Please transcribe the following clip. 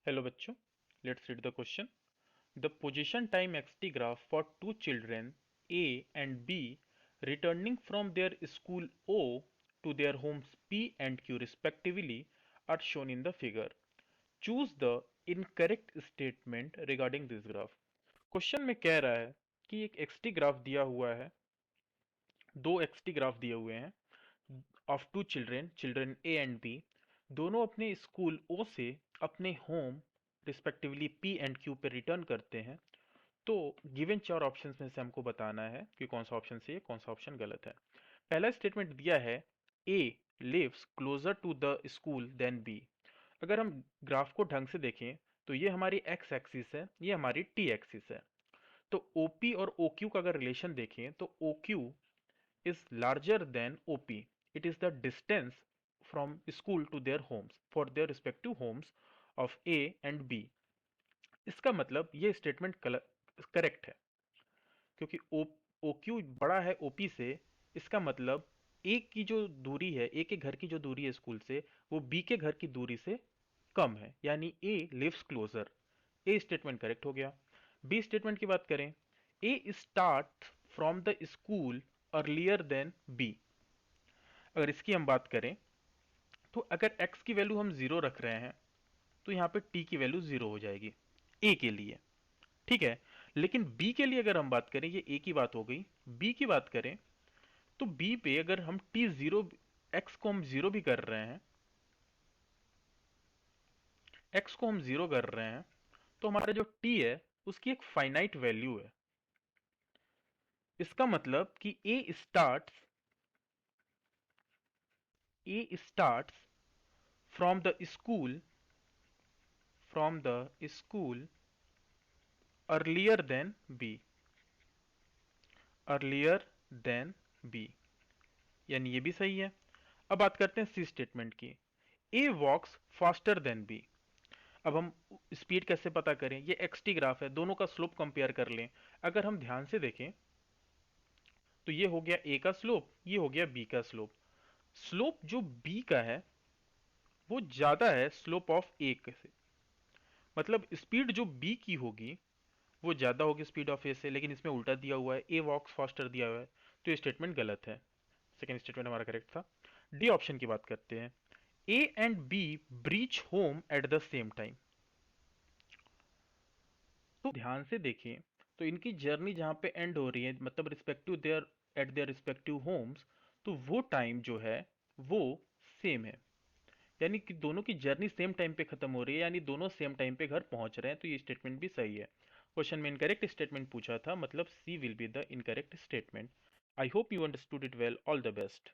Hello बच्चों, let's read the question. The position time xt graph for two children A and B returning from their school O to their homes P and Q respectively are shown in the figure. Choose the incorrect statement regarding this graph. Question में कह रहा है कि एक xt graph दिया हुआ है, दो xt ग्राफ दिए हुए हैं of two children A and B. दोनों अपने स्कूल ओ से अपने home respectively P and Q पे रिटर्न करते हैं। तो गिवन चार ऑप्शंस में से हमको बताना है कि कौन सा ऑप्शन सही है, कौन सा ऑप्शन गलत है। पहला स्टेटमेंट दिया है A lives closer to the school than B. अगर हम ग्राफ को ढंग से देखें तो ये हमारी एक्स एक्सिस है, ये हमारी टी एक्सिस है। तो OP और OQ का अगर रिलेशन देखें तो OQ is larger than OP. It is the distance from school to their homes for their respective homes of A and B. इसका मतलब ये स्टेटमेंट करेक्ट है क्योंकि OQ बड़ा है OP से। इसका मतलब A की जो दूरी है, A के घर की जो दूरी है स्कूल से, वो B के घर की दूरी से कम है, यानी A lives closer. A statement correct हो गया। बी स्टेटमेंट की बात करें, A start from the school earlier than B. अगर इसकी हम बात करें तो अगर x की वैल्यू हम जीरो रख रहे हैं तो यहाँ पे t की वैल्यू जीरो हो जाएगी a के लिए, ठीक है। लेकिन b के लिए अगर हम बात करें, ये a की बात हो गई, b की बात करें तो b पे अगर हम t जीरो, x को हम जीरो भी कर रहे हैं, x को हम जीरो कर रहे हैं, तो हमारा जो t है उसकी एक फाइनाइट वैल्यू है। इसका मतलब कि a starts from the school earlier than b, earlier than B, यानी ये भी सही है। अब बात करते हैं सी स्टेटमेंट की, ए वॉक्स फास्टर देन बी। अब हम स्पीड कैसे पता करें, ये एक्स टी ग्राफ है, दोनों का स्लोप कंपेयर कर लें। अगर हम ध्यान से देखें तो ये हो गया ए का स्लोप, ये हो गया बी का स्लोप। स्लोप जो बी का है वो ज्यादा है स्लोप ऑफ ए से, मतलब स्पीड जो बी की होगी वो ज्यादा होगी स्पीड ऑफ ए से, लेकिन इसमें उल्टा दिया हुआ है, ए वॉक्स फास्टर दिया हुआ है, तो ये स्टेटमेंट गलत है। सेकेंड स्टेटमेंट हमारा करेक्ट था। डी ऑप्शन की बात करते हैं, A and B reach home at the same time. तो ध्यान से देखें तो इनकी जर्नी जहाँ पे एंड हो रही है, मतलब respective their at their respective homes, तो वो टाइम जो है वो सेम है, यानी कि दोनों की जर्नी सेम टाइम पे खत्म हो रही है, यानी दोनों सेम टाइम पे घर पहुंच रहे हैं, तो ये स्टेटमेंट भी सही है। क्वेश्चन में इनकरेक्ट स्टेटमेंट पूछा था, मतलब C will be the incorrect statement. I hope you understood it well. All the best.